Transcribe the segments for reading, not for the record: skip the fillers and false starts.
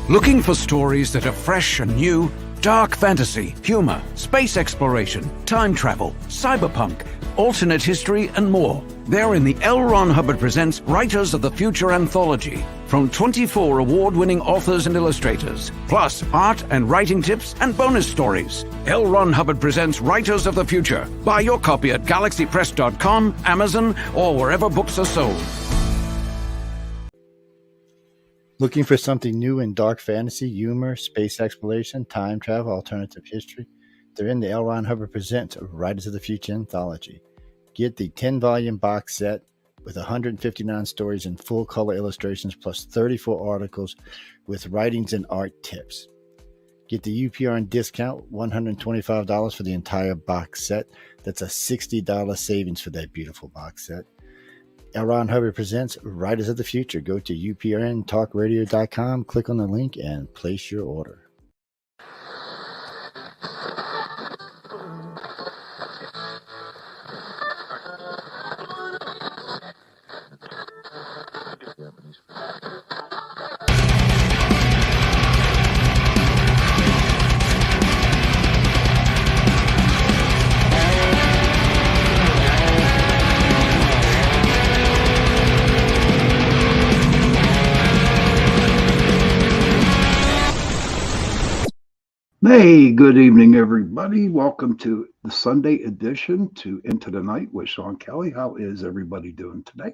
Looking for stories that are fresh and new? Dark fantasy, humor, space exploration, time travel, cyberpunk, alternate history, and more. They're in the L. Ron Hubbard Presents Writers of the Future anthology from 24 award-winning authors and illustrators, plus art and writing tips and bonus stories. L. Ron Hubbard Presents Writers of the Future. Buy your copy at galaxypress.com, Amazon, or wherever books are sold. Looking for something new in dark fantasy, humor, space exploration, time travel, alternative history? They're in the L. Ron Hubbard Presents Writers of the Future anthology. Get the 10-volume box set with 159 stories and full-color illustrations plus 34 articles with writings and art tips. Get the UPRN discount, $125 for the entire box set. That's a $60 savings for that beautiful box set. L. Ron Hubbard Presents Writers of the Future. Go to uprntalkradio.com, click on the link, and place your order. Hey, good evening, everybody. Welcome to the Sunday edition to Into the Night with Sean Kelly. How is everybody doing today?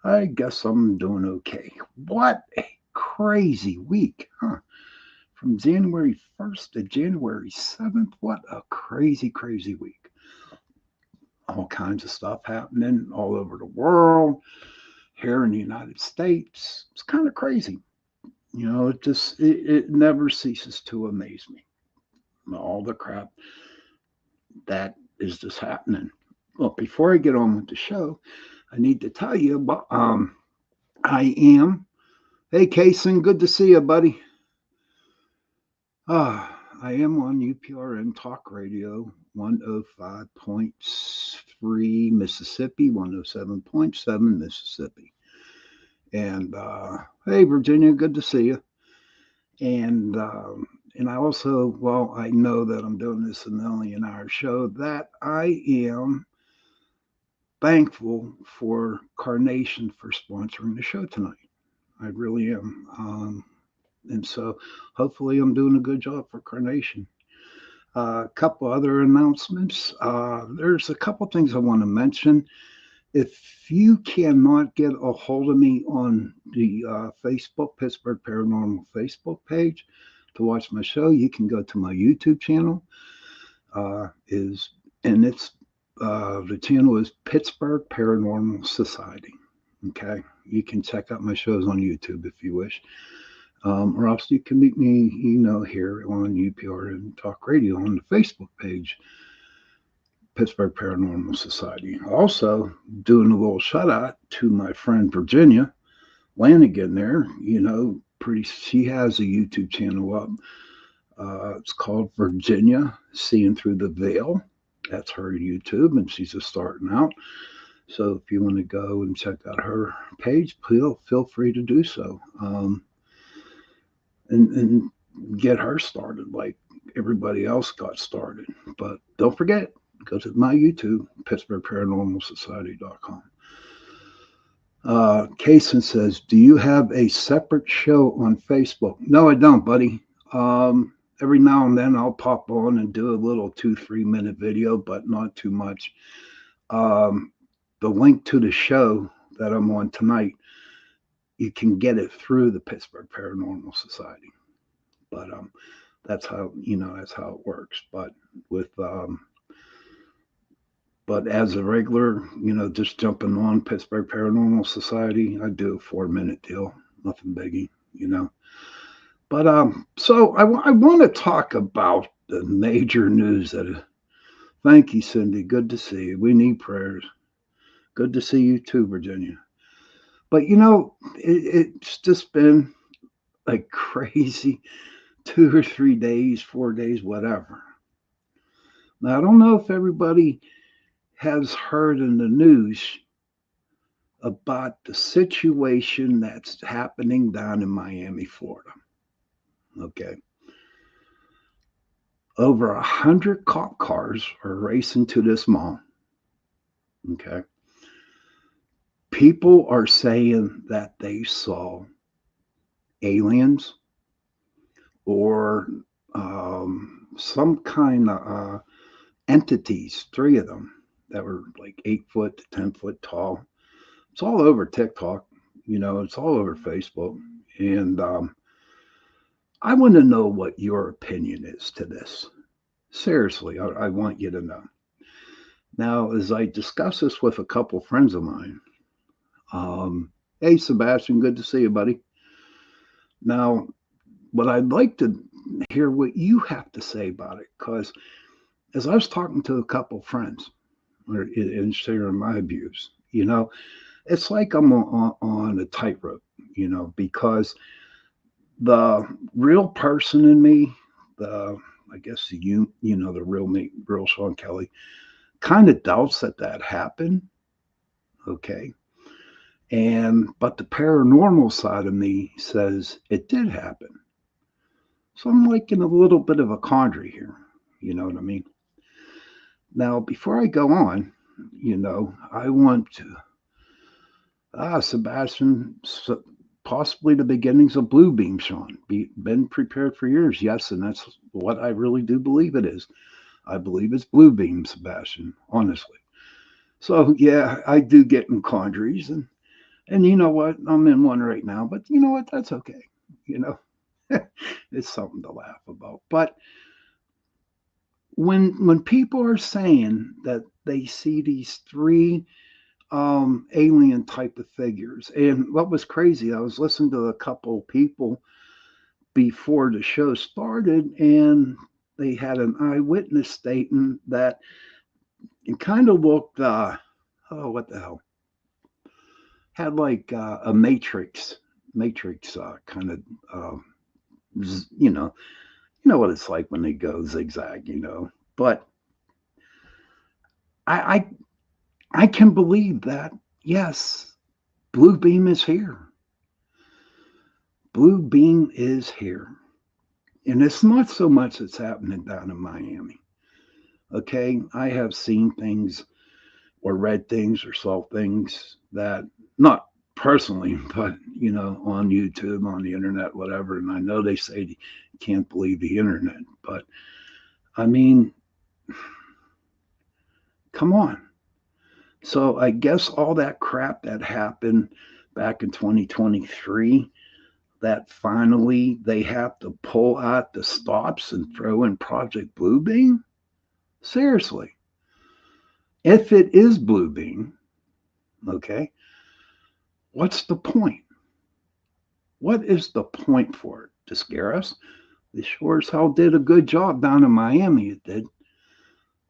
I guess I'm doing okay. What a crazy week, huh? From January 1st to January 7th, what a crazy, crazy week. All kinds of stuff happening all over the world, here in the United States. It's kind of crazy. You know, it never ceases to amaze me. All the crap that is just happening. Well, before I get on with the show, I need to tell you about, hey, Kaysen, good to see you, buddy. I am on UPRN Talk Radio, 105.3 Mississippi, 107.7 Mississippi. And hey, Virginia, good to see you. And I also, well, I know that I'm doing this a million-hour show, that I am thankful for Carnation for sponsoring the show tonight. I really am. And so hopefully I'm doing a good job for Carnation. A couple other announcements. There's a couple things I want to mention. If you cannot get a hold of me on the Facebook, Pittsburgh Paranormal Facebook page to watch my show, you can go to my YouTube channel. The channel is Pittsburgh Paranormal Society. Okay, you can check out my shows on YouTube if you wish, or else you can meet me, here on UPR and Talk Radio on the Facebook page. Pittsburgh Paranormal Society. Also, doing a little shout out to my friend Virginia Lanigan there. She has a YouTube channel up. It's called Virginia Seeing Through the Veil. That's her YouTube, and she's just starting out. So if you want to go and check out her page, feel free to do so. And get her started like everybody else got started. But don't forget, go to my YouTube, PittsburghParanormalSociety.com. Kaysen says, do you have a separate show on Facebook? No, I don't, buddy. Every now and then I'll pop on and do a little 2-3 minute video, but not too much. The link to the show that I'm on tonight, you can get it through the Pittsburgh Paranormal Society. But that's how it works. But But as a regular, just jumping on Pittsburgh Paranormal Society, I do a 4-minute deal, nothing biggie, But so I want to talk about the major news thank you, Cindy. Good to see you. We need prayers. Good to see you too, Virginia. But it's just been like crazy 2 or 3 days, 4 days, whatever. Now I don't know if everybody has heard in the news about the situation that's happening down in Miami, Florida. Okay. Over 100 cop cars are racing to this mall. Okay. People are saying that they saw aliens or some kind of entities, three of them that were like 8 foot to 10 foot tall. It's all over TikTok, it's all over Facebook. And I want to know what your opinion is to this. Seriously, I want you to know. Now, as I discuss this with a couple friends of mine, hey, Sebastian, good to see you, buddy. Now, what I'd like to hear what you have to say about it, because as I was talking to a couple friends and sharing my views, it's like I'm on a tightrope, because the real person in me, the I guess the real me, real Sean Kelly, kind of doubts that happened. Okay, and but the paranormal side of me says it did happen. So I'm like in a little bit of a quandary here. You know what I mean? Now, before I go on, I want to Sebastian, possibly the beginnings of Blue Beam, Sean. Been prepared for years, yes, and that's what I really do believe it is. I believe it's Blue Beam, Sebastian, honestly. So yeah, I do get in quandaries, and you know what? I'm in one right now, but you know what? That's okay. You know, it's something to laugh about. But when people are saying that they see these three alien type of figures. And what was crazy, I was listening to a couple people before the show started, and they had an eyewitness stating that it kind of looked, oh, what the hell, had like a matrix kind of, uh, you know, what it's like when they go zigzag, But I, I, I can believe that. Yes, Blue Beam is here. Blue Beam is here. And it's not so much that's happening down in Miami. Okay. I have seen things or read things or saw things that, not personally, but, on YouTube, on the internet, whatever. And I know they say you can't believe the internet, but I mean, come on. So I guess all that crap that happened back in 2023, that finally they have to pull out the stops and throw in Project Bluebeam? Seriously. If it is Bluebeam, okay, what's the point? What is the point for it? To scare us? They sure as hell did a good job down in Miami. It did.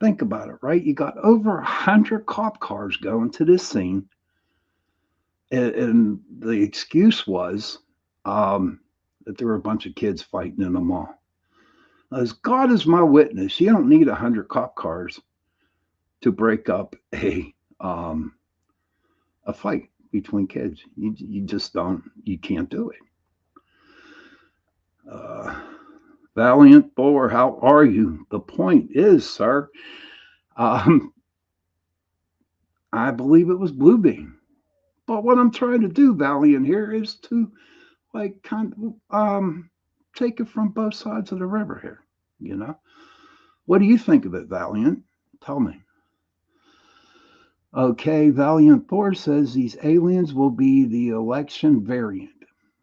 Think about it, right? You got over 100 cop cars going to this scene, and the excuse was that there were a bunch of kids fighting in the mall. As God is my witness, you don't need 100 cop cars to break up a fight between kids. You just don't. You can't do it. Uh, Valiant Boar, how are you? The point is, sir, um, I believe it was Bluebeam. But what I'm trying to do, Valiant, here is to like kind of take it from both sides of the river here. You know, what do you think of it, Valiant? Tell me. Okay, Valiant Thor says these aliens will be the election variant.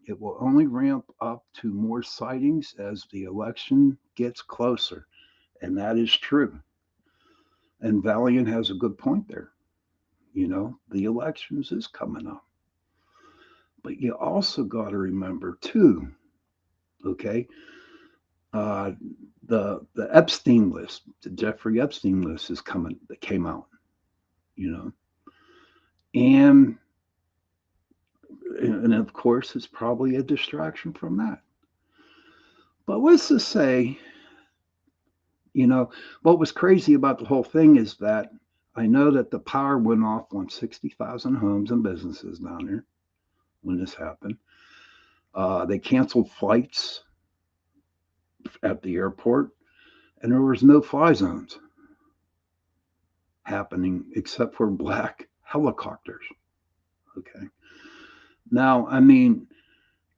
It will only ramp up to more sightings as the election gets closer. And that is true. And Valiant has a good point there. The elections is coming up. But you also got to remember, too, okay, uh, the Epstein list, the Jeffrey Epstein list is coming, that came out, you know. And and of course, it's probably a distraction from that. But let's just say, what was crazy about the whole thing is that I know that the power went off on 60,000 homes and businesses down there when this happened. They canceled flights. at the airport, and there was no fly zones happening except for black helicopters. Okay. Now, I mean,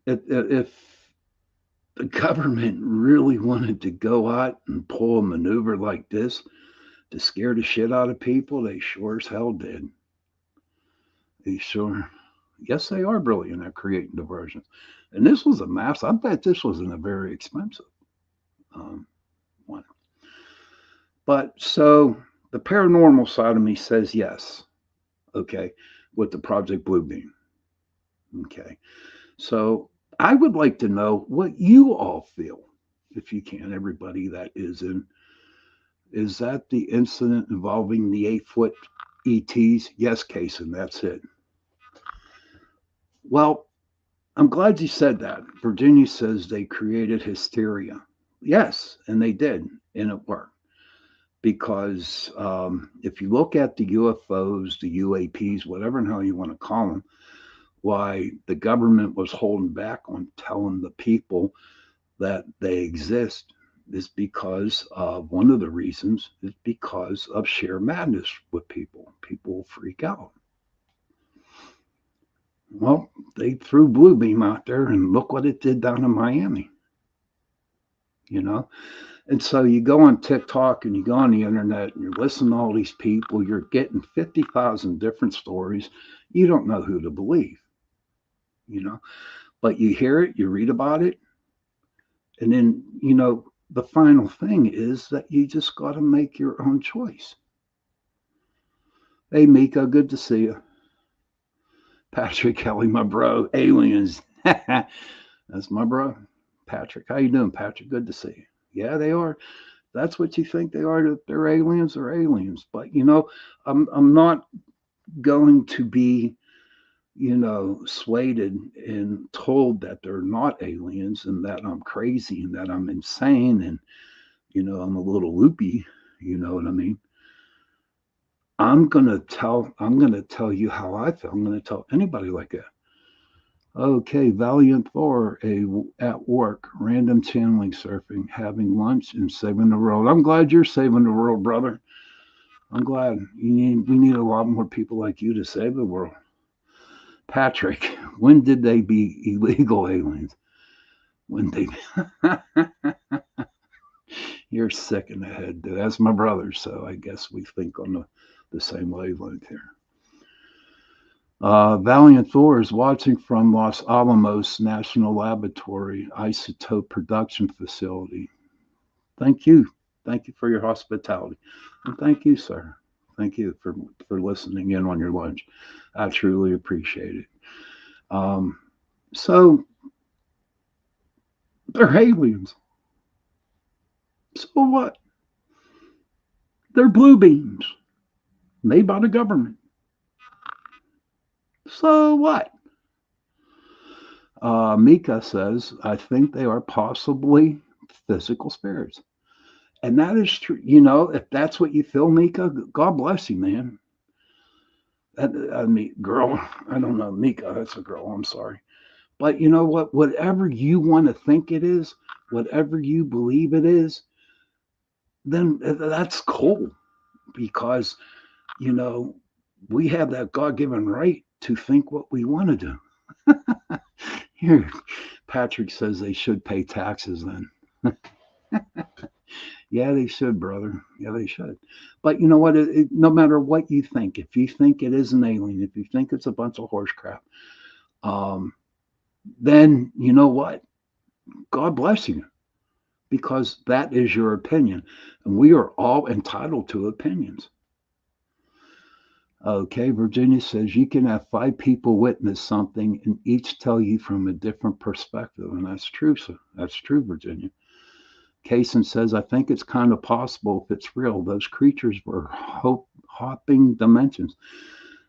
if the government really wanted to go out and pull a maneuver like this to scare the shit out of people, they sure as hell did. They sure, yes, they are brilliant at creating diversions. And this was a mass. I bet this wasn't a very expensive um, one. But so the paranormal side of me says yes. Okay, with the Project Bluebeam. Okay, so I would like to know what you all feel, if you can. Everybody that is in, is that the incident involving the 8-foot ETs? Yes, Kason, that's it. Well, I'm glad you said that. Virginia says they created hysteria. Yes, and they did, and it worked. Because if you look at the UFOs, the UAPs, whatever and how you want to call them, why the government was holding back on telling the people that they exist is because of one of the reasons is because of sheer madness with people. People freak out. Well, they threw Bluebeam out there, and look what it did down in Miami. You know, and so you go on TikTok and you go on the internet and you're listening to all these people. You're getting 50,000 different stories. You don't know who to believe. You know, but you hear it, you read about it, and then the final thing is that you just got to make your own choice. Hey, Mika, good to see you. Patrick Kelly, my bro. Aliens. That's my bro. Patrick, how you doing, Patrick? Good to see you. Yeah, they are. That's what you think they are. That they're aliens. They're aliens. But I'm not going to be swayed and told that they're not aliens and that I'm crazy and that I'm insane and I'm a little loopy. You know what I mean? I'm gonna tell you how I feel. I'm gonna tell anybody like that. Okay, Valiant Thor, at work, random channeling surfing, having lunch and saving the world. I'm glad you're saving the world, brother. I'm glad we need a lot more people like you to save the world. Patrick, when did they be illegal aliens? When they You're sick in the head, dude. That's my brother, so I guess we think on the same wavelength here. Valiant Thor is watching from Los Alamos National Laboratory Isotope Production Facility. Thank you. Thank you for your hospitality. And thank you, sir. Thank you for listening in on your lunch. I truly appreciate it. So they're aliens. So what? They're blue beams made by the government. So what? Mika says, I think they are possibly physical spirits. And that is true. If that's what you feel, Mika, God bless you, man. I mean, girl, I don't know. Mika, that's a girl. I'm sorry. But you know what? Whatever you want to think it is, whatever you believe it is, then that's cool because, we have that God given right to think what we want to do. Here, Patrick says they should pay taxes then. Yeah, they should, brother. Yeah, they should. But you know what? No matter what you think, if you think it is an alien, if you think it's a bunch of horse crap, then you know what? God bless you because that is your opinion. And we are all entitled to opinions. Okay, Virginia says you can have 5 people witness something and each tell you from a different perspective. And that's true, sir. That's true, Virginia. Kaysen says, I think it's kind of possible if it's real. Those creatures were hopping dimensions.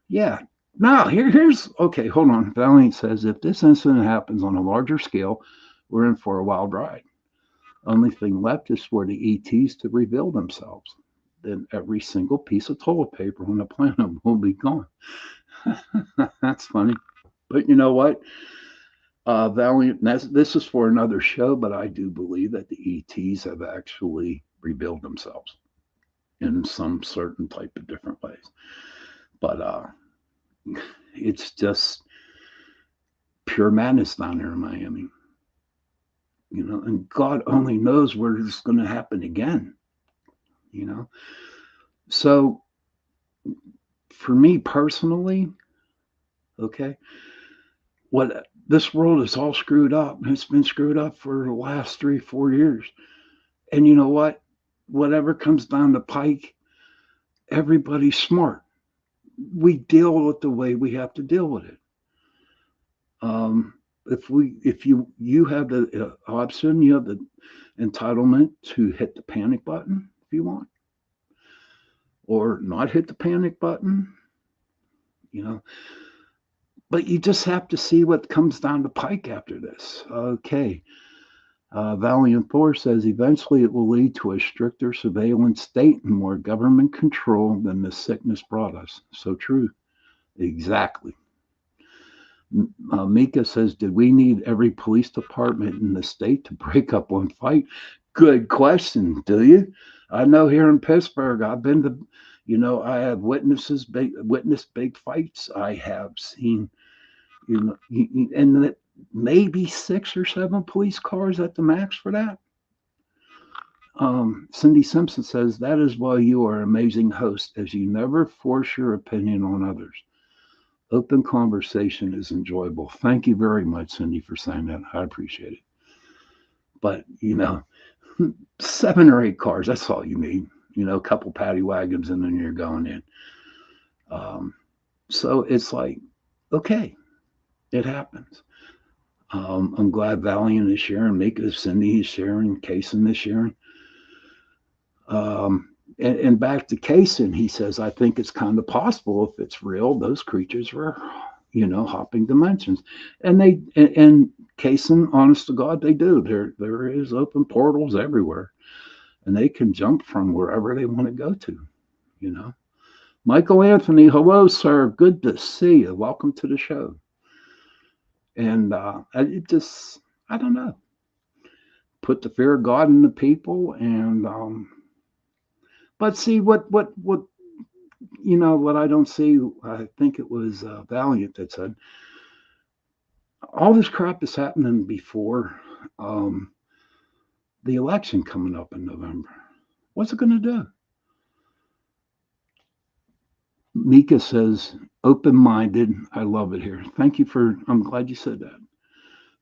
Yeah. Now, here's okay, hold on. Valiant says, if this incident happens on a larger scale, we're in for a wild ride. Only thing left is for the ETs to reveal themselves. Then every single piece of toilet paper on the planet will be gone. That's funny. But you know what? Valiant, this is for another show, but I do believe that the ETs have actually rebuilt themselves in some certain type of different ways. But it's just pure madness down there in Miami, and God only knows where it's going to happen again, you know. So for me personally, okay, what this world is all screwed up. It's been screwed up for the last 3, 4 years. And you know what? Whatever comes down the pike, everybody's smart. We deal with the way we have to deal with it. If you have the option, you have the entitlement to hit the panic button if you want, or not hit the panic button, you know. But you just have to see what comes down the pike after this. Okay. Valiant Thor says eventually it will lead to a stricter surveillance state and more government control than the sickness brought us. So true. Exactly. Mika says, did we need every police department in the state to break up one fight? Good question. Do you? I know here in Pittsburgh, I've been to, I have witnessed big fights. I have seen, and maybe 6 or 7 police cars at the max for that. Cindy Simpson says, that is why you are an amazing host, as you never force your opinion on others. Open conversation is enjoyable. Thank you very much, Cindy, for saying that. I appreciate it. But, 7 or 8 cars, that's all you need. A couple paddy wagons, and then you're going in. So it's like, okay, it happens. I'm glad Valiant is sharing, Mika, Cindy is sharing, Kaysen is sharing. And back to Kaysen, he says, I think it's kind of possible if it's real, those creatures were, hopping dimensions. And Kaysen, honest to God, they do. There is open portals everywhere. And they can jump from wherever they want to go to. Michael Anthony, hello, sir. Good to see you. Welcome to the show. And it just, I don't know, put the fear of God in the people. And but see what what I don't see. I think it was Valiant that said all this crap is happening before the election coming up in November. What's it going to do? Mika says, open-minded. I love it here. Thank you I'm glad you said that.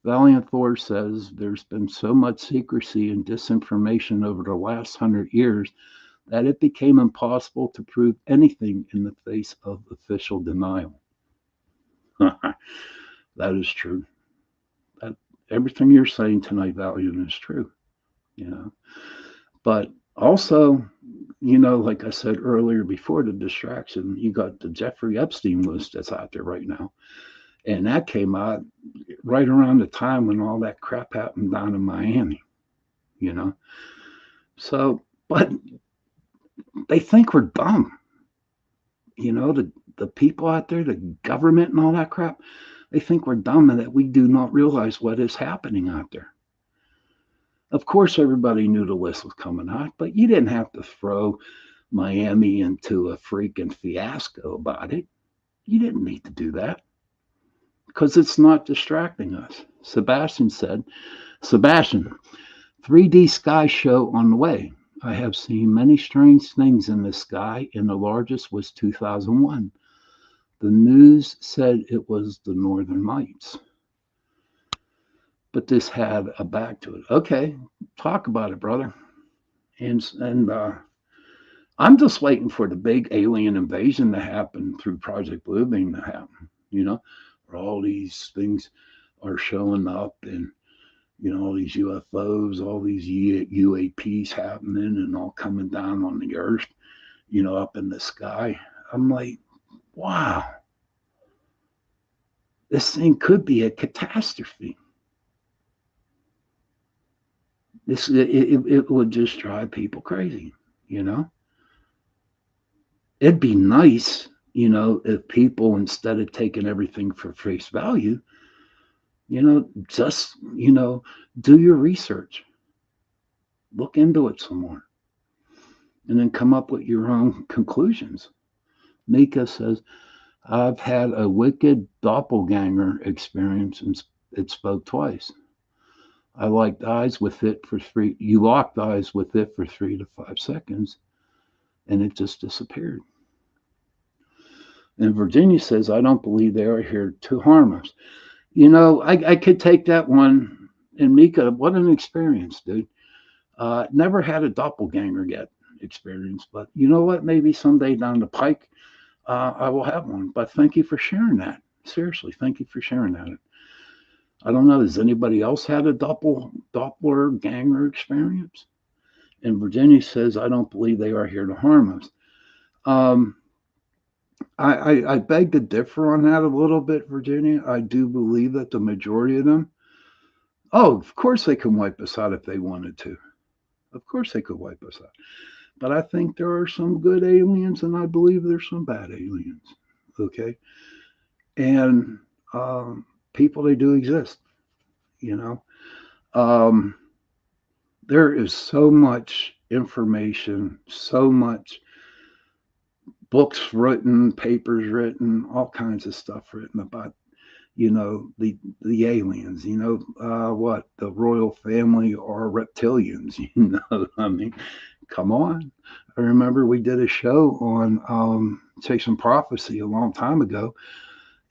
Valiant Thor says, there's been so much secrecy and disinformation over the last 100 years that it became impossible to prove anything in the face of official denial. That is true. Everything you're saying tonight, Valiant, is true. But also, like I said earlier before the distraction, you got the Jeffrey Epstein list that's out there right now. And that came out right around the time when all that crap happened down in Miami, So, but they think we're dumb. The people out there, the government and all that crap, they think we're dumb and that we do not realize what is happening out there. Of course, everybody knew the list was coming out, but you didn't have to throw Miami into a freaking fiasco about it. You didn't need to do that because it's not distracting us. Sebastian said, 3D sky show on the way. I have seen many strange things in the sky, and the largest was 2001. The news said it was the Northern Lights. But this had a back to it. Okay, talk about it, brother. And I'm just waiting for the big alien invasion to happen through Project Bluebeam to happen, where all these things are showing up and, all these UFOs, all these UAPs happening and all coming down on the earth, up in the sky. I'm like, wow, this thing could be a catastrophe. It would just drive people crazy, It'd be nice, if people, instead of taking everything for face value, Just, do your research, look into it some more, and then come up with your own conclusions. Mika says, I've had a wicked doppelganger experience and it spoke twice. I locked eyes with it for three. You locked eyes with it for 3 to 5 seconds, and it just disappeared. And Virginia says, I don't believe they are here to harm us. I could take that one. And Mika, what an experience, dude. Never had a doppelganger yet experience, but you know what? Maybe someday down the pike, I will have one. But thank you for sharing that. Seriously, thank you for sharing that. I don't know. Has anybody else had a Doppler ganger experience? And Virginia says, I don't believe they are here to harm us. Um, I beg to differ on that a little bit, Virginia. I do believe that the majority of them, oh, of course they can wipe us out if they wanted to. Of course they could wipe us out. But I think there are some good aliens, and I believe there's some bad aliens. Okay. And people, they do exist, you know. Um, there is so much information, so much books written, papers written, all kinds of stuff written about the aliens. What the royal family are reptilians. I mean, come on. I remember we did a show on chasing prophecy a long time ago,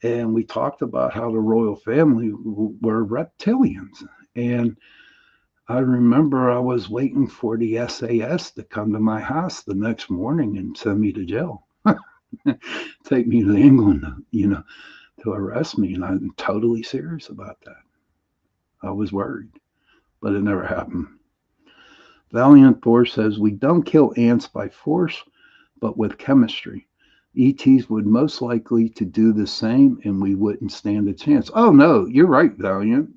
and we talked about how the royal family were reptilians. And I remember I was waiting for the SAS to come to my house the next morning and send me to jail, take me to England, to arrest me. And I'm totally serious about that. I was worried, but it never happened. Valiant Thor says, we don't kill ants by force, but with chemistry. ETs would most likely to do the same and we wouldn't stand a chance. Oh, no, you're right, Valiant.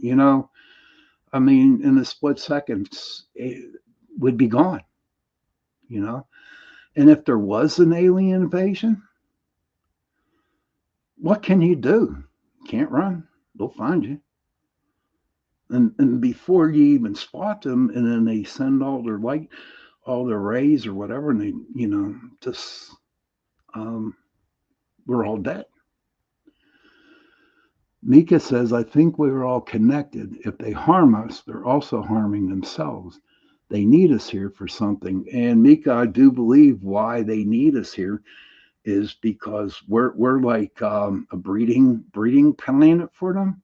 I mean, in a split second, it would be gone, you know? And if there was an alien invasion, what can you do? Can't run. They'll find you. And before you even spot them, and then they send all their light, all their rays or whatever, and they, just, um, we're all dead. Mika says, I think we're all connected. If they harm us, they're also harming themselves. They need us here for something. And Mika, I do believe why they need us here is because we're like a breeding planet for them.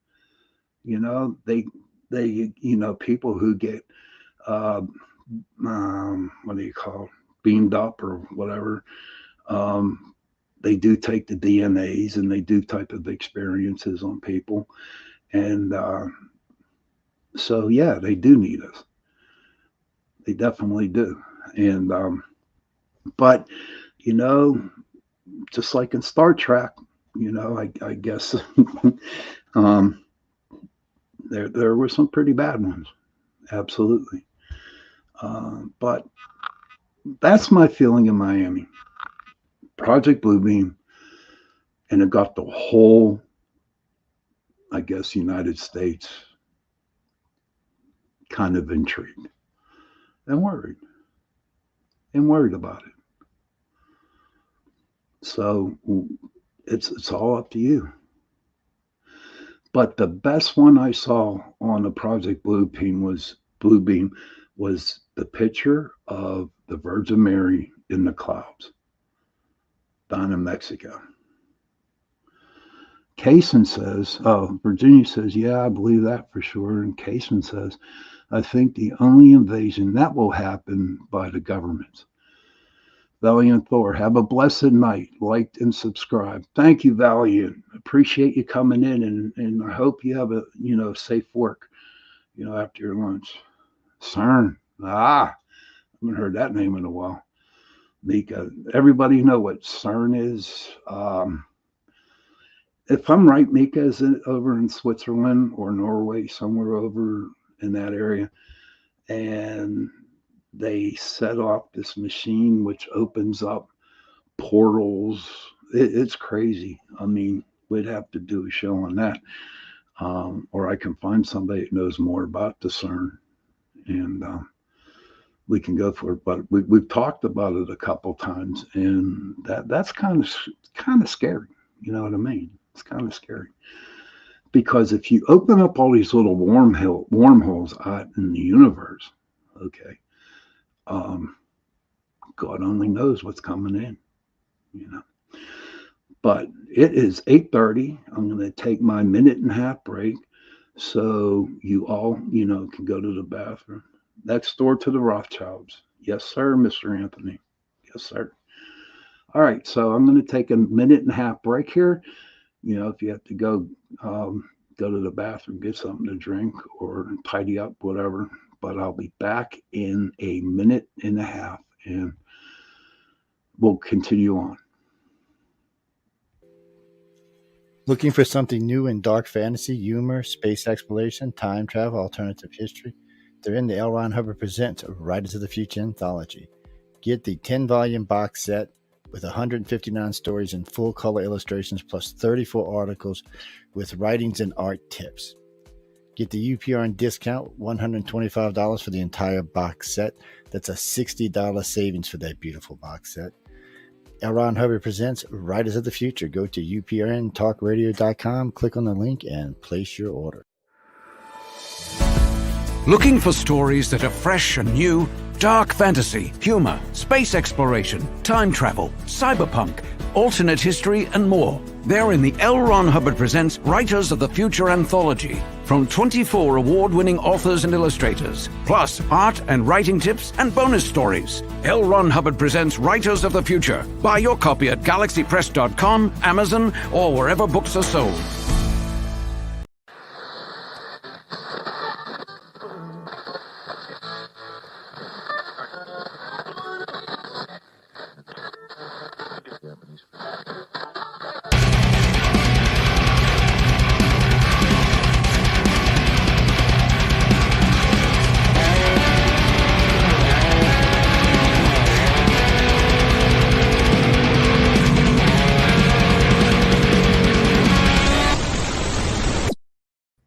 They people who get uh, what do you call it, beamed up or whatever. Um, they do take the DNAs and they do type of experiences on people, and so yeah, they do need us. They definitely do, and but you know, just like in Star Trek, I guess um, there were some pretty bad ones, absolutely. But that's my feeling in Miami. Project Bluebeam, and it got the whole, I guess, United States kind of intrigued and worried about it. So it's all up to you. But the best one I saw on the Project Bluebeam was the picture of the Virgin Mary in the clouds down in Mexico. Kaysen says, oh, Virginia says, yeah, I believe that for sure. And Kaysen says, I think the only invasion that will happen by the governments. Valiant Thor, have a blessed night. Like and subscribe. Thank you, Valiant. Appreciate you coming in, and I hope you have a safe work, after your lunch. CERN. I haven't heard that name in a while. Mika, everybody know what CERN is. If I'm right, Mika is over in Switzerland or Norway, somewhere over in that area, and they set off this machine which opens up portals. It's crazy. I mean, we'd have to do a show on that. or I can find somebody that knows more about discern, and we can go for it. But we've talked about it a couple times, and that's kind of scary. You know what I mean? It's kind of scary because if you open up all these little wormholes out in the universe, okay, um, God only knows what's coming in. You know. But it is 8:30. I'm going to take my minute and a half break so you all, can go to the bathroom. Next door to the Rothschilds. Yes, sir, Mr. Anthony. Yes, sir. All right, so I'm going to take a minute and a half break here. If you have to go to the bathroom, get something to drink or tidy up, whatever. But I'll be back in a minute and a half and we'll continue on. Looking for something new in dark fantasy, humor, space exploration, time travel, alternative history? They're in the L. Ron Hubbard Presents Writers of the Future anthology. Get the 10-volume box set with 159 stories and full color illustrations plus 34 articles with writings and art tips. Get the UPRN discount, $125 for the entire box set. That's a $60 savings for that beautiful box set. L. Ron Hubbard Presents Writers of the Future. Go to uprntalkradio.com, click on the link, and place your order. Looking for stories that are fresh and new? Dark fantasy, humor, space exploration, time travel, cyberpunk, alternate history, and more. They're in the L. Ron Hubbard Presents Writers of the Future anthology from 24 award-winning authors and illustrators, plus art and writing tips and bonus stories. L. Ron Hubbard Presents Writers of the Future. Buy your copy at galaxypress.com, Amazon, or wherever books are sold.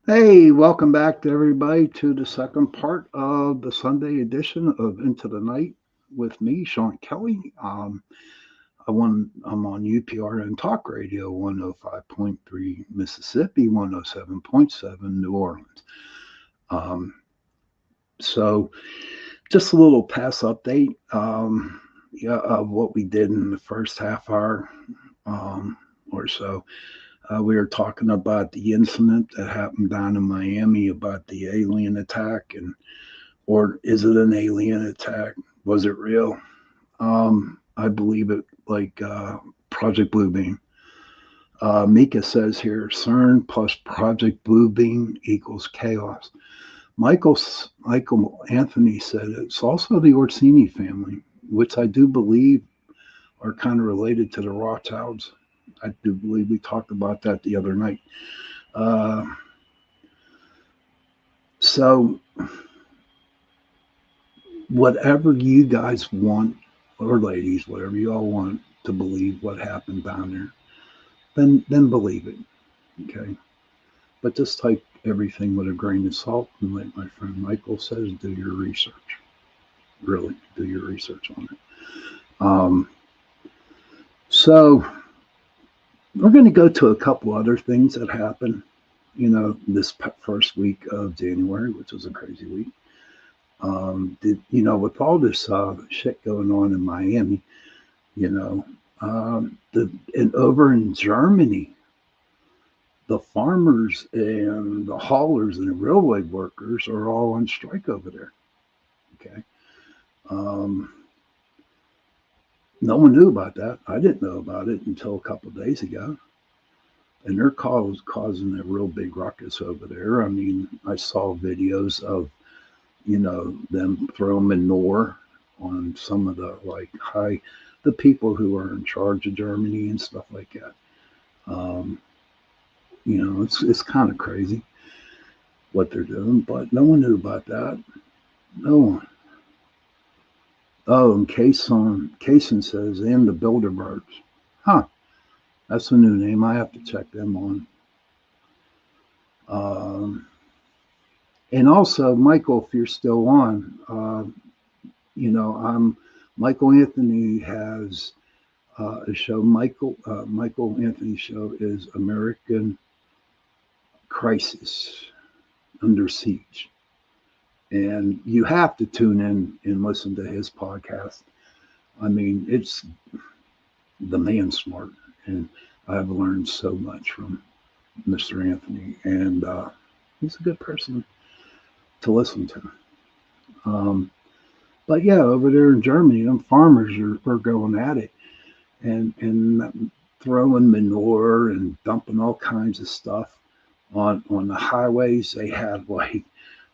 Hey, welcome back to everybody to the second part of the Sunday edition of Into the Night with me, Sean Kelly. I'm on UPRN Talk Radio 105.3 Mississippi, 107.7 New Orleans. So just a little past update of what we did in the first half hour or so. We were talking about the incident that happened down in Miami about the alien attack, or is it an alien attack? Was it real? I believe it, like Project Bluebeam. Mika says here, CERN plus Project Bluebeam equals chaos. Michael Anthony said it's also the Orsini family, which I do believe are kind of related to the Rothschilds. I do believe we talked about that the other night. So whatever you guys want, or ladies, whatever you all want to believe what happened down there, then believe it. Okay. But just take everything with a grain of salt, and like my friend Michael says, do your research. Really, do your research on it. So we're going to go to a couple other things that happened, this first week of January, which was a crazy week. With all this shit going on in Miami, and over in Germany, the farmers and the haulers and the railway workers are all on strike over there. Okay. No one knew about that. I didn't know about it until a couple of days ago. And they're causing a real big ruckus over there. I mean, I saw videos of, them throwing manure on some of the the people who are in charge of Germany and stuff like that. It's kind of crazy what they're doing, but no one knew about that. No one. Oh, and Kaysen says, and the Bilderbergs. Huh. That's a new name. I have to check them on. Um, and also, Michael, if you're still on, Michael Anthony has a show. Michael Anthony's show is American Crisis Under Siege, and you have to tune in and listen to his podcast. I mean, it's the man's smart, and I've learned so much from Mr. Anthony, and he's a good person to listen to. Um, but yeah, over there in Germany, them farmers are going at it and throwing manure and dumping all kinds of stuff on the highways. They had like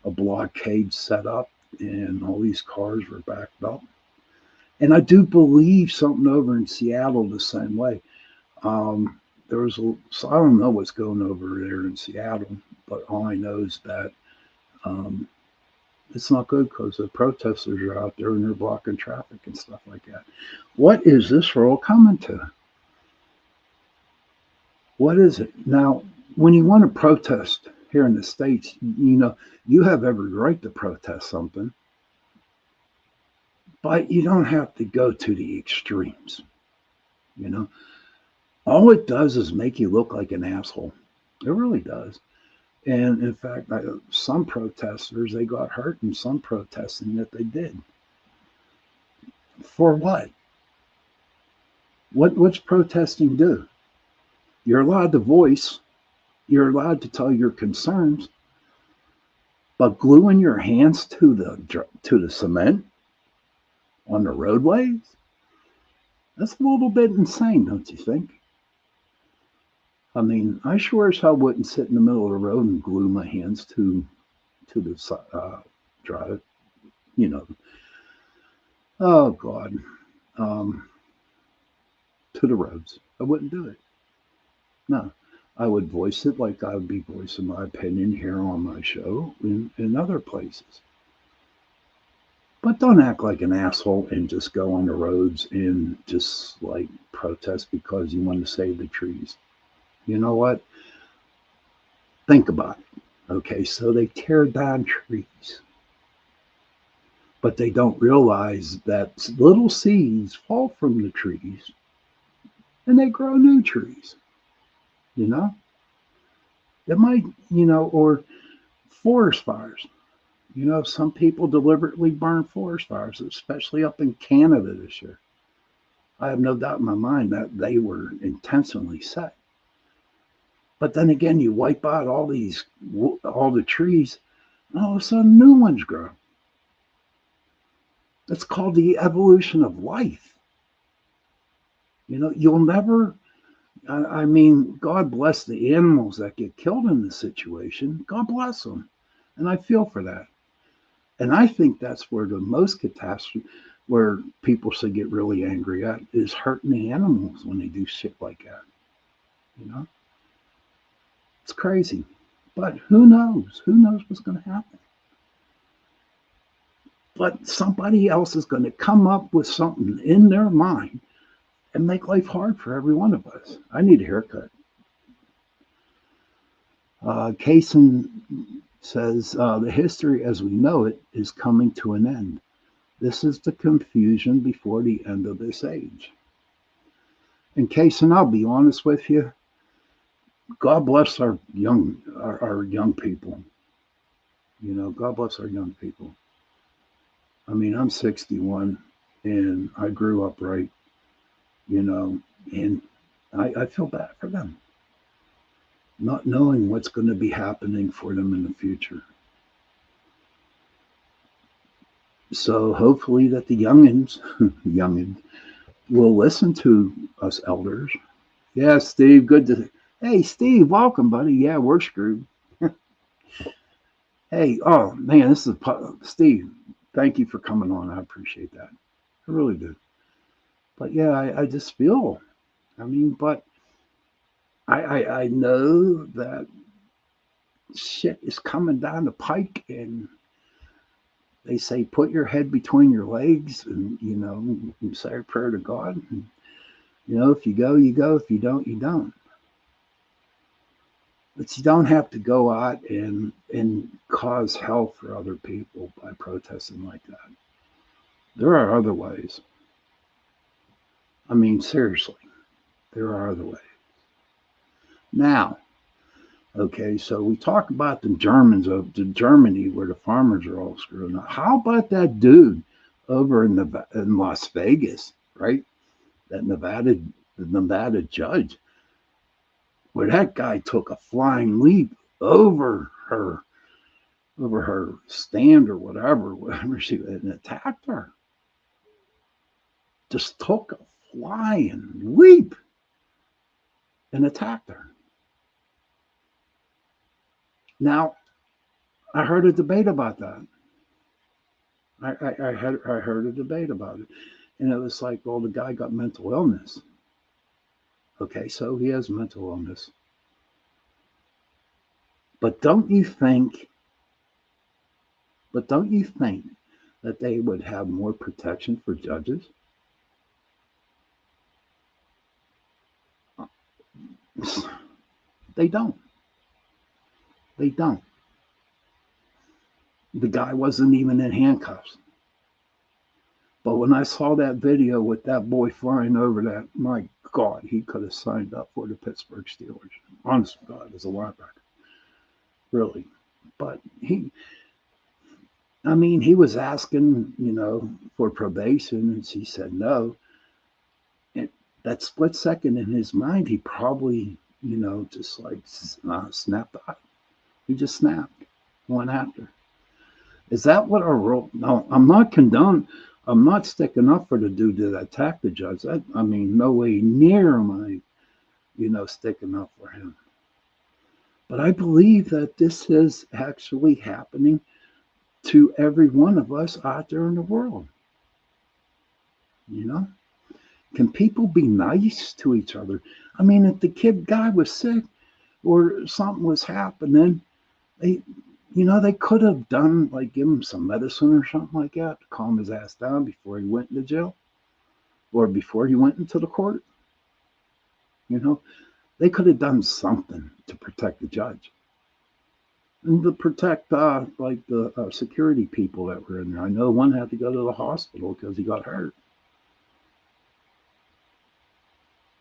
a blockade set up, and all these cars were backed up. And I do believe something over in Seattle the same way. So I don't know what's going over there in Seattle, but all I know is that um, it's not good because the protesters are out there and they're blocking traffic and stuff like that. What is this world coming to? What is it? Now, when you want to protest here in the States, you have every right to protest something, but you don't have to go to the extremes. You know, all it does is make you look like an asshole. It really does. And in fact, some protesters, they got hurt in some protesting that they did. For what? What's protesting do? You're allowed to voice, you're allowed to tell your concerns, but gluing your hands to the cement on the roadways, that's a little bit insane, don't you think? I mean, I sure as hell wouldn't sit in the middle of the road and glue my hands to the drive. You know, oh God, um, to the roads. I wouldn't do it. No, I would voice it like I would be voicing my opinion here on my show in other places. But don't act like an asshole and just go on the roads and just like protest because you want to save the trees. You know what? Think about it. Okay, so they tear down trees, but they don't realize that little seeds fall from the trees and they grow new trees. You know, it might, or forest fires. Some people deliberately burn forest fires, especially up in Canada this year. I have no doubt in my mind that they were intentionally set. But then again, you wipe out all the trees, and all of a sudden new ones grow. That's called the evolution of life. You'll never. I mean, God bless the animals that get killed in this situation. God bless them, and I feel for that. And I think that's where the most catastrophe, where people should get really angry at, is hurting the animals when they do shit like that. You know, it's crazy. But who knows? Who knows what's going to happen? But somebody else is going to come up with something in their mind and make life hard for every one of us. I need a haircut. Kaysen says the history as we know it is coming to an end. This is the confusion before the end of this age. And Kaysen, I'll be honest with you. God bless our young people. God bless our young people. I mean, I'm 61 and I grew up right, and I feel bad for them, not knowing what's going to be happening for them in the future. So hopefully that the youngins will listen to us elders. Yeah, Steve, good to. Hey, Steve, welcome, buddy. Yeah, we're screwed. Hey, oh man, this is Steve. Thank you for coming on. I appreciate that. I really do. But yeah, I just feel. I mean, but I know that shit is coming down the pike, and they say put your head between your legs, and you say a prayer to God. And, if you go, you go. If you don't, you don't. But you don't have to go out and cause hell for other people by protesting like that. There are other ways. I mean, seriously, there are other ways. Now, okay, so we talk about the Germans of the Germany where the farmers are all screwing up. How about that dude over in Las Vegas, right? That the Nevada judge, where that guy took a flying leap over her, over her stand or whatever she and attacked her. Just took a flying leap and attacked her. Now, I heard a debate about that. I heard a debate about it, and it was like, well, the guy got mental illness. Okay, so he has mental illness, but don't you think? But don't you think that they would have more protection for judges? They don't. They don't. The guy wasn't even in handcuffs. But when I saw that video with that boy flying over that, my God, he could have signed up for the Pittsburgh Steelers. Honest to God, as a linebacker. Really. But I mean, he was asking, for probation, and she said no. And that split second in his mind, he probably, just like snapped out. He just snapped, went after. Is that what our role? No, I'm not condone. I'm not sticking up for the dude that attacked the judge. I mean, no way near am I, sticking up for him. But I believe that this is actually happening to every one of us out there in the world. You know, can people be nice to each other? I mean, if the guy was sick or something was happening, they, they could have done like give him some medicine or something like that to calm his ass down before he went into jail or before he went into the court. They could have done something to protect the judge and to protect like the security people that were in there. I know one had to go to the hospital because he got hurt.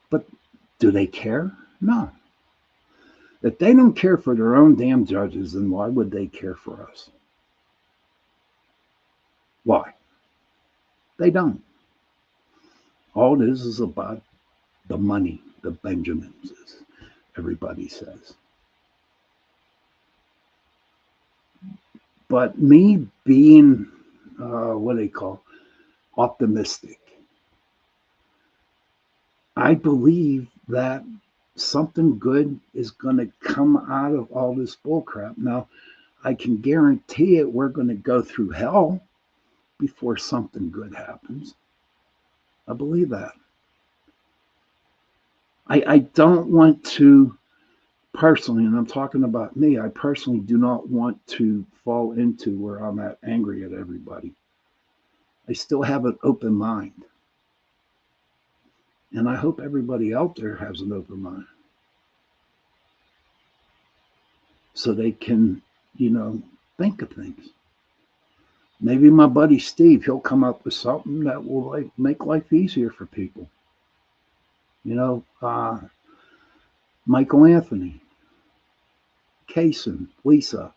But do they care? No. If they don't care for their own damn judges, then why would they care for us? Why? They don't. All it is about the money, the Benjamins, as everybody says. But me being, what do they call, optimistic, I believe that something good is going to come out of all this bullcrap. Now, I can guarantee it, we're going to go through hell before something good happens. I believe that. I don't want to personally, and I'm talking about me, I personally do not want to fall into where I'm angry at everybody. I still have an open mind. And I hope everybody out there has an open mind. So they can, think of things. Maybe my buddy Steve, he'll come up with something that will like make life easier for people. Michael Anthony, Kason, Lisa,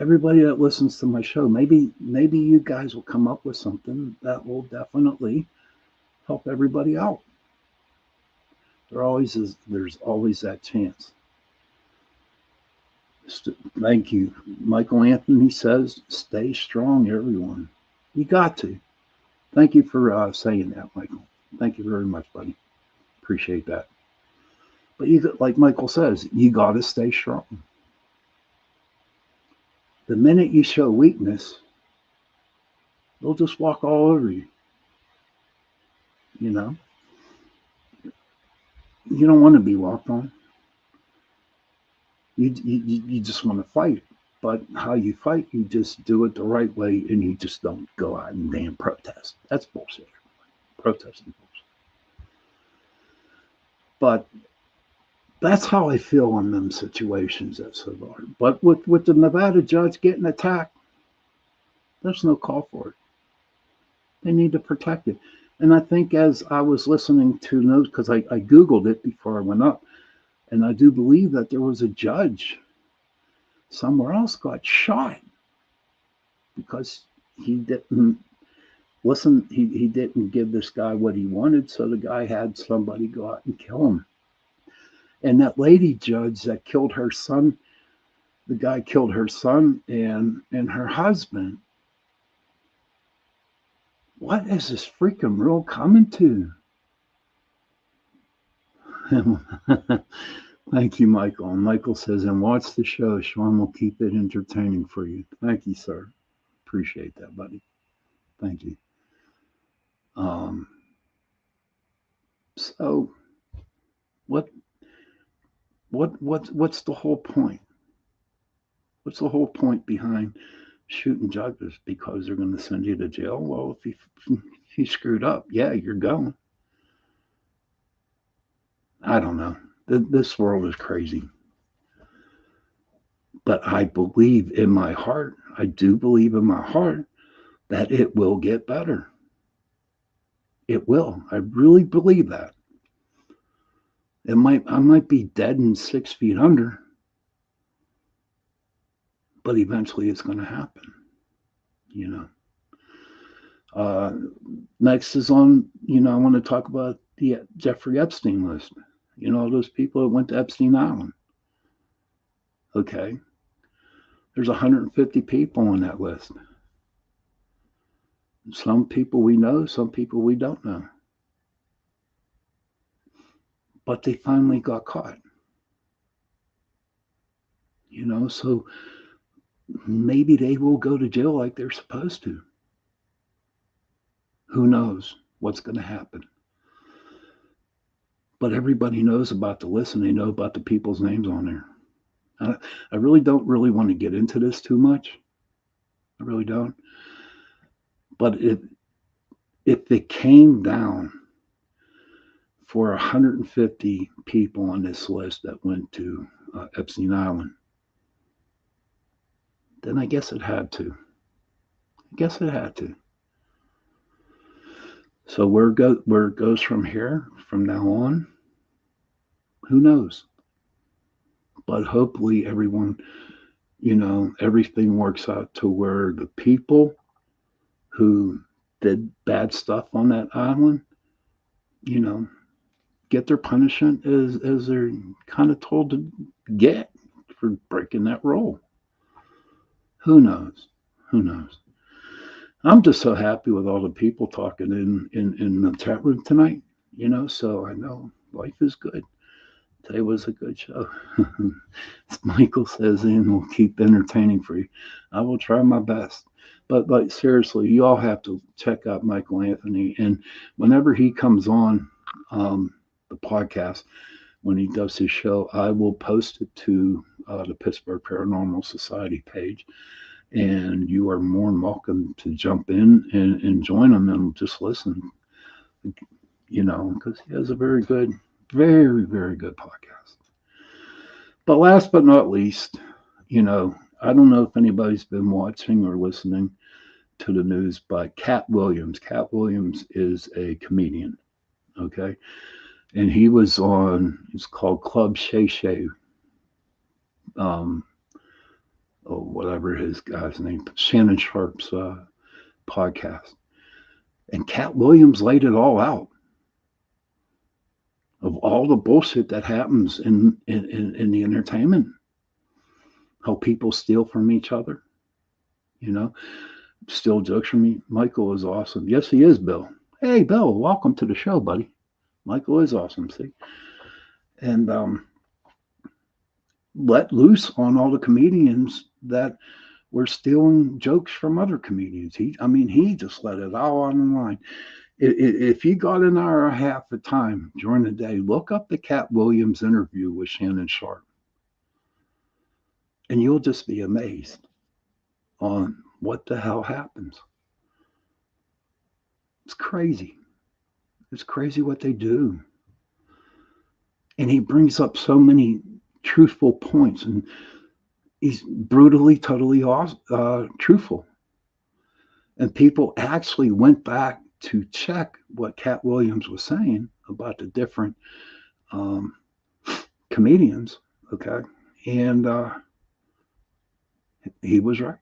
everybody that listens to my show, maybe you guys will come up with something that will definitely help everybody out. There's always that chance. Thank you. Michael Anthony says, stay strong, everyone. You got to. Thank you for saying that, Michael. Thank you very much, buddy. Appreciate that. But like Michael says, you got to stay strong. The minute you show weakness, they'll just walk all over you. You don't want to be walked on. You just want to fight. But how you fight, you just do it the right way, and you just don't go out and damn protest. That's bullshit. Protesting bullshit. But That's how I feel in them situations at so far. But with the Nevada judge getting attacked, there's no call for it. They need to protect it. And I think as I was listening to notes, because I Googled it before I went up, and I do believe that there was a judge somewhere else got shot because he didn't listen, he didn't give this guy what he wanted, so the guy had somebody go out and kill him. And that lady judge that killed her son, the guy killed her son and her husband. What is this freaking world coming to? Thank you, Michael. And Michael says, and watch the show. Sean will keep it entertaining for you. Thank you, sir. Appreciate that, buddy. Thank you. Um, so what what's the whole point? What's the whole point behind shooting judges? Because they're going to send you to jail? Well, if you screwed up, yeah, you're going. I don't know. This world is crazy. But I believe in my heart, I do believe in my heart that it will get better. It will. I really believe that. I might be dead and 6 feet under, but eventually it's going to happen. You know. Uh, Next is on. I want to talk about the Jeffrey Epstein list. All those people that went to Epstein Island. Okay, there's 150 people on that list. Some people we know, some people we don't know. But they finally got caught. So maybe they will go to jail like they're supposed to. Who knows what's going to happen? But everybody knows about the list and they know about the people's names on there. I really don't really want to get into this too much. I really don't. But if it came down for 150 people on this list that went to Epstein Island, then I guess it had to. I guess it had to. So where it goes from here, from now on, who knows? But hopefully everyone, everything works out to where the people who did bad stuff on that island, you know, get their punishment as they're kind of told to get for breaking that rule. Who knows? Who knows? I'm just so happy with all the people talking in the chat room tonight, so I know life is good. Today was a good show. Michael says, and we'll keep entertaining for you. I will try my best. But like seriously, you all have to check out Michael Anthony. And whenever he comes on the podcast, when he does his show, I will post it to the Pittsburgh Paranormal Society page. And you are more than welcome to jump in and join him and just listen, because he has a very good, very, very good podcast. But last but not least, I don't know if anybody's been watching or listening to the news, but Cat Williams. Cat Williams is a comedian, okay? And he was on, it's called Club Shay Shay, or whatever his guy's name, Shannon Sharp's podcast. And Cat Williams laid it all out of all the bullshit that happens in the entertainment, how people steal from each other, steal jokes from me. Michael is awesome. Yes, he is, Bill. Hey, Bill, welcome to the show, buddy. Michael is awesome, see? And let loose on all the comedians that were stealing jokes from other comedians. He just let it all on the line. If you got an hour and a half of time during the day, look up the Cat Williams interview with Shannon Sharp. And you'll just be amazed on what the hell happens. It's crazy. It's crazy what they do. And he brings up so many truthful points, and he's brutally, totally truthful. And people actually went back to check what Cat Williams was saying about the different um, comedians. Okay. And he was right.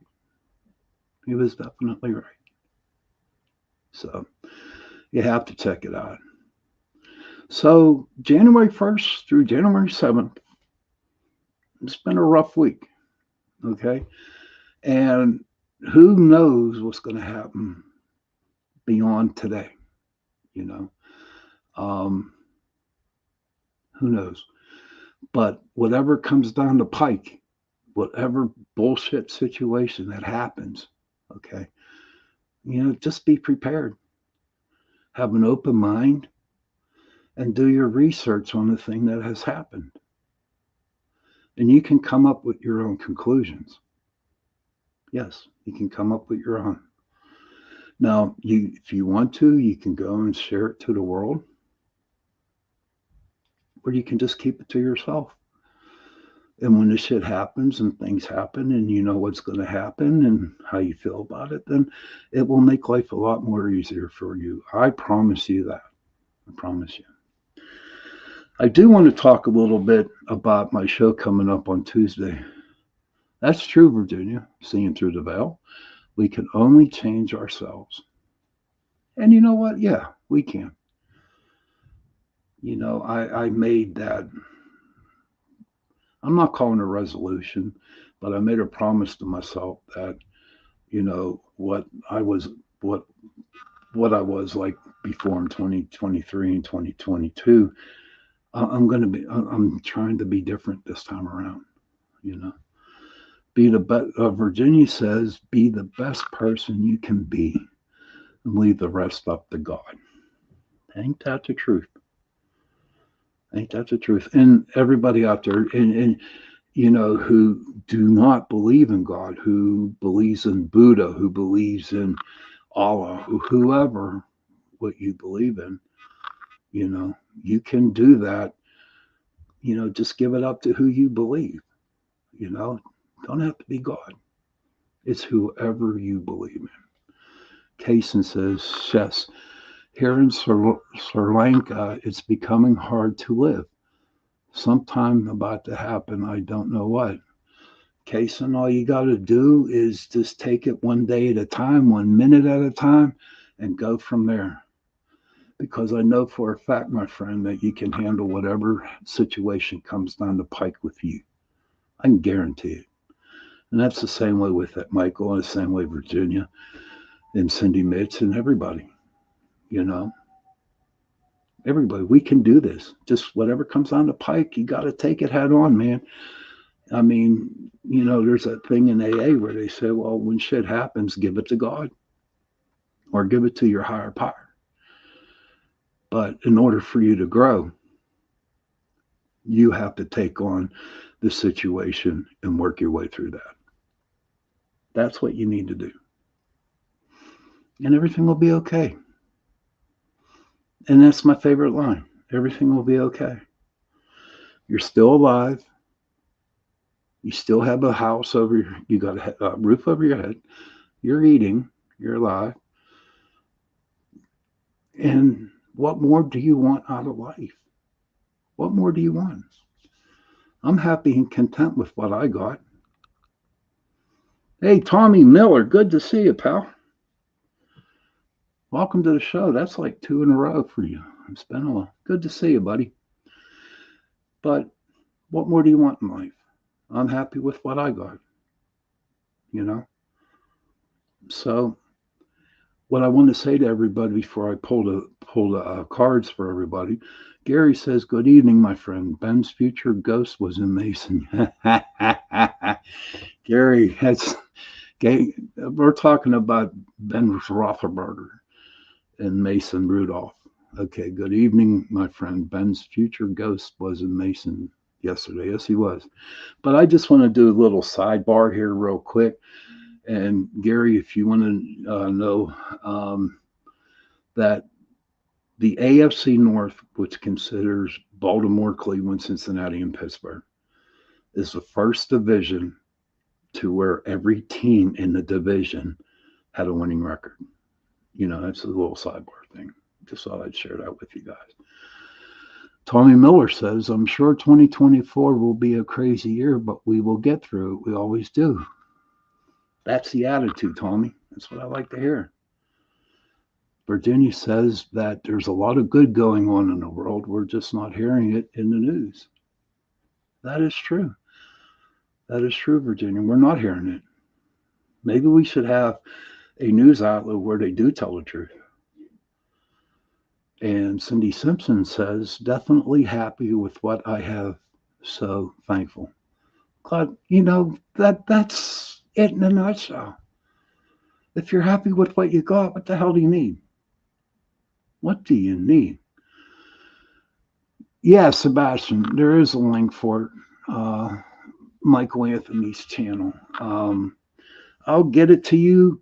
He was definitely right. So you have to check it out. So January 1st through January 7th, it's been a rough week. Okay. And who knows what's going to happen beyond today, you know? Um, who knows? But whatever comes down the pike, whatever bullshit situation that happens, okay, just be prepared. Have an open mind and do your research on the thing that has happened. And you can come up with your own conclusions. Yes, you can come up with your own. Now, if you want to, you can go and share it to the world, or you can just keep it to yourself. And when this shit happens and things happen and you know what's going to happen and how you feel about it, then it will make life a lot more easier for you. I promise you that. I promise you. I do want to talk a little bit about my show coming up on Tuesday. That's true, Virginia, seeing through the veil. We can only change ourselves. And you know what? Yeah, we can. I made that, I'm not calling it a resolution, but I made a promise to myself that, what what I was like before in 2023 and 2022, I'm trying to be different this time around, you know. Be the best, Virginia says, be the best person you can be and leave the rest up to God. Ain't that the truth? Ain't that the truth? And everybody out there, and who do not believe in God, who believes in Buddha, who believes in Allah, whoever, what you believe in, you can do that. Just give it up to who you believe. You know, don't have to be God. It's whoever you believe in. Kaysen says, yes, here in Sri Lanka, it's becoming hard to live. Sometime about to happen, I don't know what. Kaysen, all you got to do is just take it one day at a time, 1 minute at a time, and go from there. Because I know for a fact, my friend, that you can handle whatever situation comes down the pike with you. I can guarantee it. And that's the same way with that Michael, and the same way Virginia and Cindy Mitz and everybody. You know, everybody, we can do this. Just whatever comes down the pike, you got to take it head on, man. I mean, there's that thing in AA where they say, well, when shit happens, give it to God or give it to your higher power. But in order for you to grow, you have to take on the situation and work your way through that. That's what you need to do. And everything will be okay. And that's my favorite line. Everything will be okay. You're still alive. You still have a house you got a roof over your head. You're eating. You're alive. And what more do you want out of life? What more do you want? I'm happy and content with what I got. Hey, Tommy Miller, good to see you, pal. Welcome to the show. That's like 2 in a row for you. It's been a while. Good to see you, buddy. But what more do you want in life? I'm happy with what I got. So what I want to say to everybody before I pull the cards for everybody, Gary says, good evening, my friend. Ben's future ghost was in Mason. Gary, we're talking about Ben Roethlisberger and Mason Rudolph. Okay, good evening, my friend. Ben's future ghost was in Mason yesterday. Yes, he was. But I just want to do a little sidebar here real quick. And Gary, if you want to know that The AFC North, which considers Baltimore, Cleveland, Cincinnati, and Pittsburgh, is the first division to where every team in the division had a winning record. That's a little sidebar thing. Just thought I'd share that with you guys. Tommy Miller says, I'm sure 2024 will be a crazy year, but we will get through it. We always do. That's the attitude, Tommy. That's what I like to hear. Virginia says that there's a lot of good going on in the world. We're just not hearing it in the news. That is true. That is true, Virginia. We're not hearing it. Maybe we should have a news outlet where they do tell the truth. And Cindy Simpson says, definitely happy with what I have. So thankful. Claude, that's it in a nutshell. If you're happy with what you got, what the hell do you need? What do you need? Yeah, Sebastian, there is a link for it. Michael Anthony's channel. I'll get it to you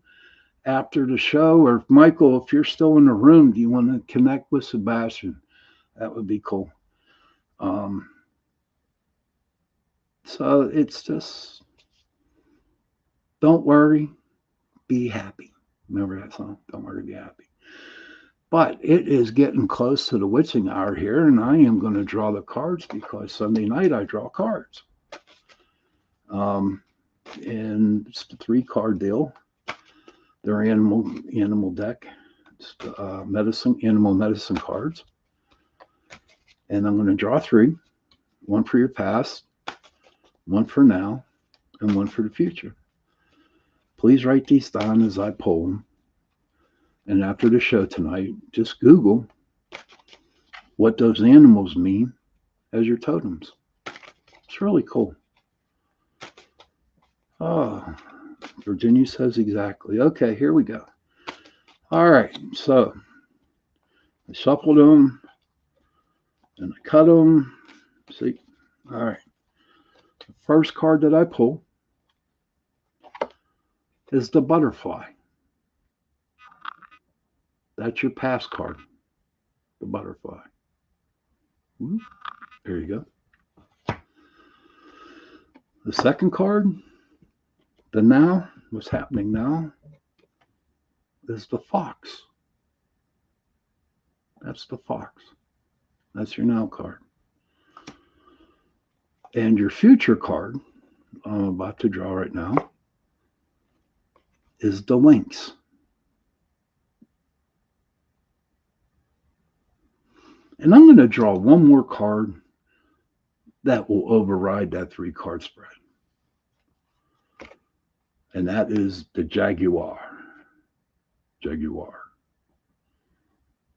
after the show. Or Michael, if you're still in the room, do you want to connect with Sebastian? That would be cool. So it's just, don't worry, be happy. Remember that song? Don't worry, be happy. But it is getting close to the witching hour here, and I am going to draw the cards because Sunday night I draw cards. And it's the 3-card deal. They're animal deck. It's animal medicine cards. And I'm going to draw 3. One for your past, one for now, and one for the future. Please write these down as I pull them. And after the show tonight, just Google what those animals mean as your totems. It's really cool. Oh, Virginia says exactly. Okay, here we go. All right, so I shuffled them and I cut them. See? All right. The first card that I pull is the butterfly. That's your past card, the butterfly. There you go. The second card, the now, what's happening now, is the fox. That's the fox. That's your now card. And your future card, I'm about to draw right now, is the lynx. And I'm going to draw one more card that will override that 3-card spread. And that is the jaguar. Jaguar.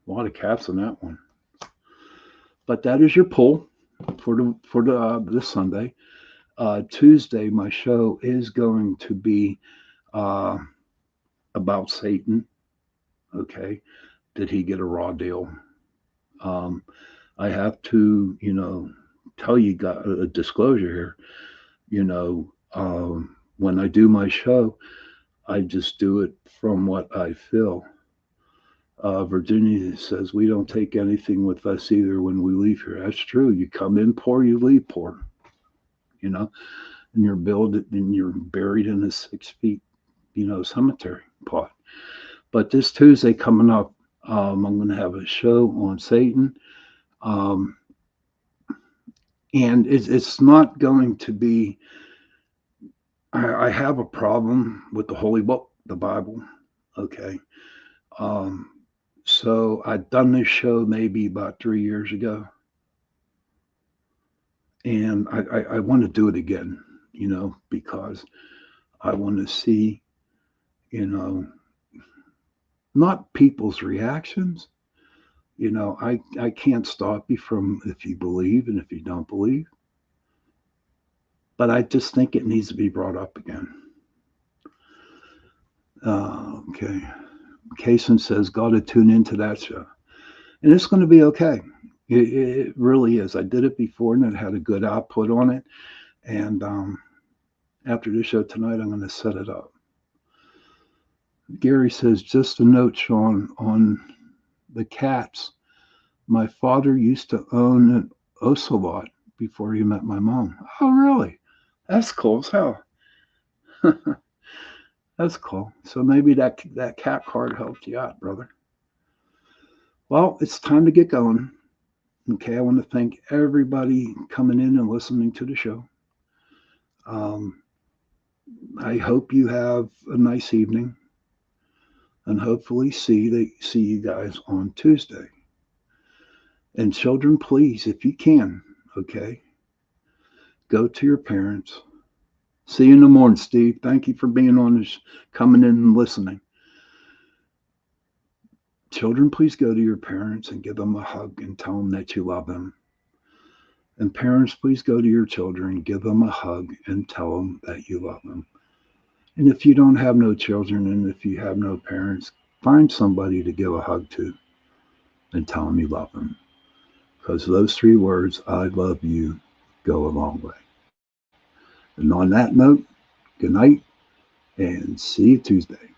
A lot of cats on that one. But that is your pull for this Sunday. Tuesday, my show is going to be about Satan. Okay. Did he get a raw deal? I have to, tell you a disclosure here. When I do my show, I just do it from what I feel. Virginia says we don't take anything with us either when we leave here. That's true. You come in poor, you leave poor. And you're buried in a 6 feet, cemetery plot. But this Tuesday coming up, I'm going to have a show on Satan. And it's not going to be, I have a problem with the Holy Book, the Bible. Okay. So I'd done this show maybe about 3 years ago. And I want to do it again, because I want to see, not people's reactions. I can't stop you from if you believe and if you don't believe. But I just think it needs to be brought up again. Okay. Kaysen says, got to tune into that show. And it's going to be okay. It really is. I did it before and it had a good output on it. And after the show tonight, I'm going to set it up. Gary says, just a note, Sean, on the cats. My father used to own an ocelot before he met my mom. Oh, really? That's cool as hell. That's cool. So maybe that cat card helped you out, brother. Well, it's time to get going. Okay, I want to thank everybody coming in and listening to the show. Um, I hope you have a nice evening, and hopefully see you guys on Tuesday. And children, please, if you can, okay, go to your parents. See you in the morning, Steve. Thank you for being on this, coming in and listening. Children, please go to your parents and give them a hug and tell them that you love them. And parents, please go to your children, give them a hug, and tell them that you love them. And if you don't have no children and if you have no parents, find somebody to give a hug to and tell them you love them. Because those three words, I love you, go a long way. And on that note, good night and see you Tuesday.